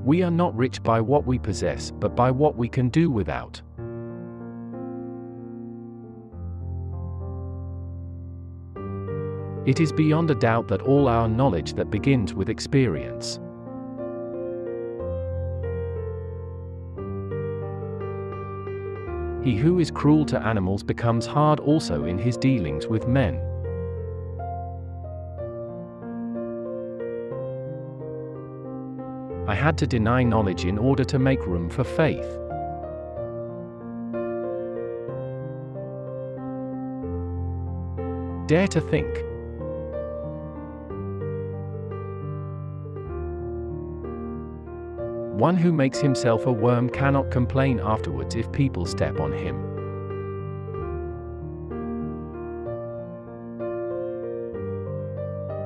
We are not rich by what we possess, but by what we can do without. It is beyond a doubt that all our knowledge that begins with experience. He who is cruel to animals becomes hard also in his dealings with men. I had to deny knowledge in order to make room for faith. Dare to think. One who makes himself a worm cannot complain afterwards if people step on him.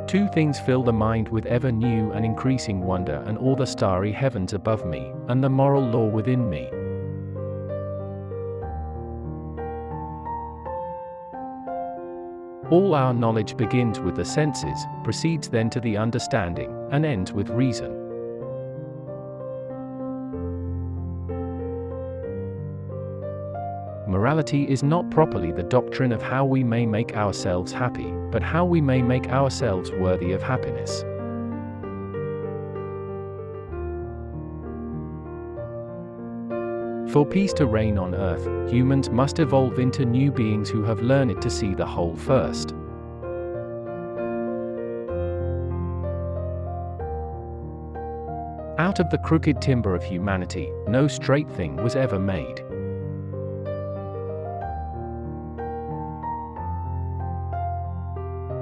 Two things fill the mind with ever new and increasing wonder, and all the starry heavens above me, and the moral law within me. All our knowledge begins with the senses, proceeds then to the understanding, and ends with reason. Morality is not properly the doctrine of how we may make ourselves happy, but how we may make ourselves worthy of happiness. For peace to reign on earth, humans must evolve into new beings who have learned to see the whole first. Out of the crooked timber of humanity, no straight thing was ever made.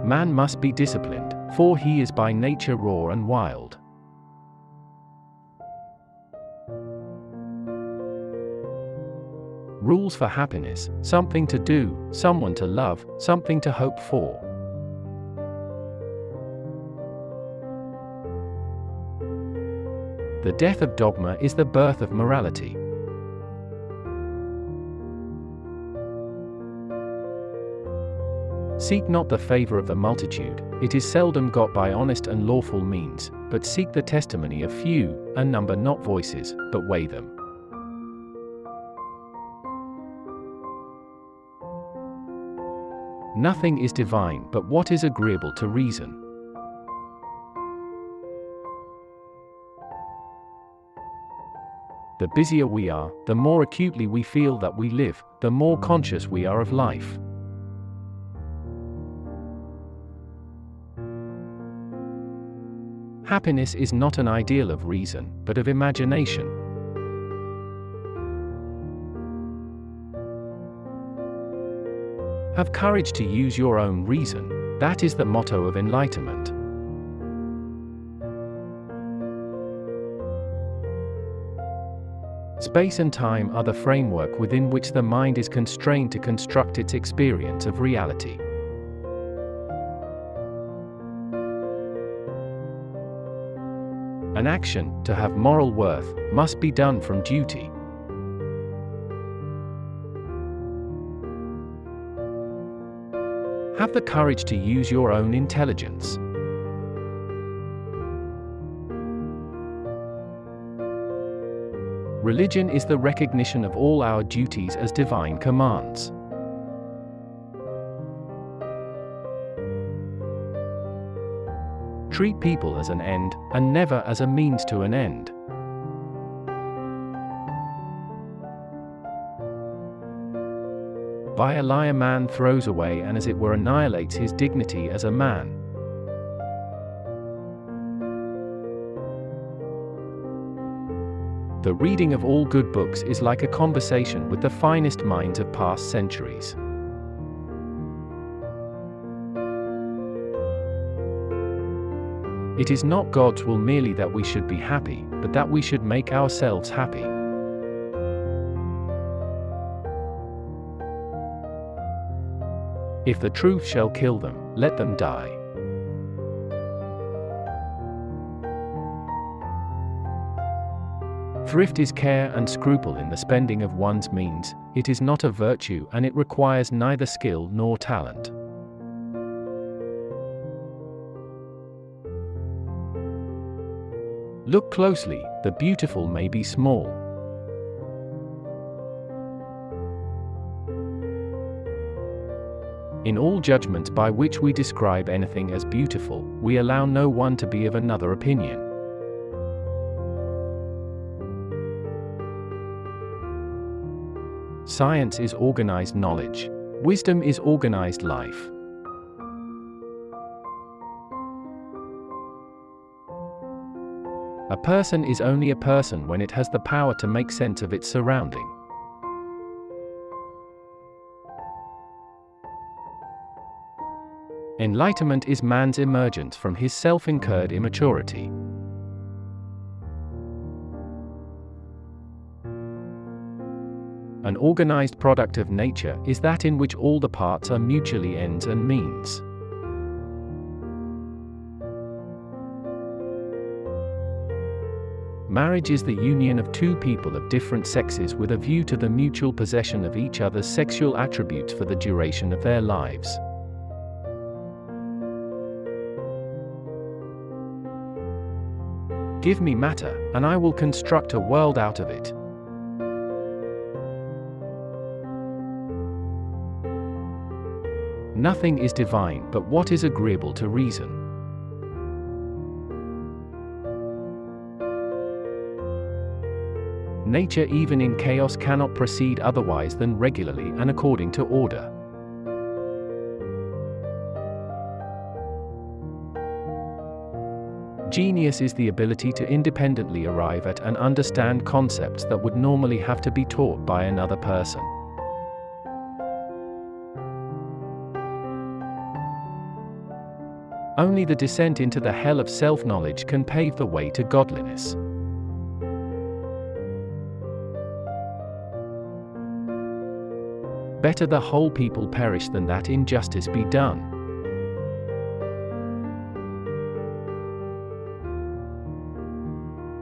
Man must be disciplined, for he is by nature raw and wild. Rules for happiness: something to do, someone to love, something to hope for. The death of dogma is the birth of morality. Seek not the favor of the multitude, it is seldom got by honest and lawful means, but seek the testimony of few, and number not voices, but weigh them. Nothing is divine but what is agreeable to reason. The busier we are, the more acutely we feel that we live, the more conscious we are of life. Happiness is not an ideal of reason, but of imagination. Have courage to use your own reason. That is the motto of enlightenment. Space and time are the framework within which the mind is constrained to construct its experience of reality. An action, to have moral worth, must be done from duty. Have the courage to use your own intelligence. Religion is the recognition of all our duties as divine commands. Treat people as an end, and never as a means to an end. By a lie a man throws away and as it were annihilates his dignity as a man. The reading of all good books is like a conversation with the finest minds of past centuries. It is not God's will merely that we should be happy, but that we should make ourselves happy. If the truth shall kill them, let them die. Thrift is care and scruple in the spending of one's means. It is not a virtue, and it requires neither skill nor talent. Look closely, the beautiful may be small. In all judgments by which we describe anything as beautiful, we allow no one to be of another opinion. Science is organized knowledge. Wisdom is organized life. A person is only a person when it has the power to make sense of its surrounding. Enlightenment is man's emergence from his self-incurred immaturity. An organized product of nature is that in which all the parts are mutually ends and means. Marriage is the union of two people of different sexes with a view to the mutual possession of each other's sexual attributes for the duration of their lives. Give me matter, and I will construct a world out of it. Nothing is divine but what is agreeable to reason. Nature even in chaos cannot proceed otherwise than regularly and according to order. Genius is the ability to independently arrive at and understand concepts that would normally have to be taught by another person. Only the descent into the hell of self-knowledge can pave the way to godliness. Better the whole people perish than that injustice be done.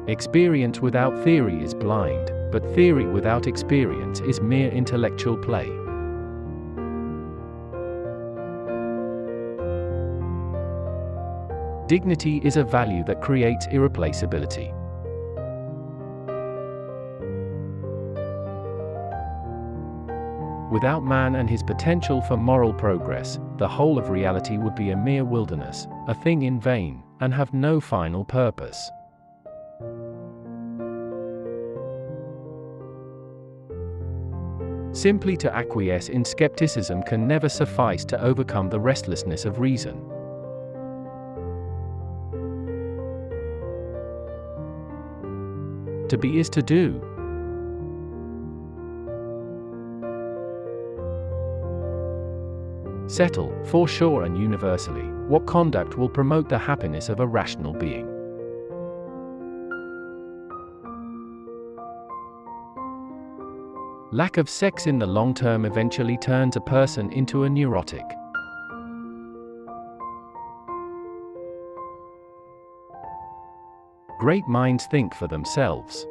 Experience without theory is blind, but theory without experience is mere intellectual play. Dignity is a value that creates irreplaceability. Without man and his potential for moral progress, the whole of reality would be a mere wilderness, a thing in vain, and have no final purpose. Simply to acquiesce in skepticism can never suffice to overcome the restlessness of reason. To be is to do. Settle, for sure and universally, what conduct will promote the happiness of a rational being. Lack of sex in the long term eventually turns a person into a neurotic. Great minds think for themselves.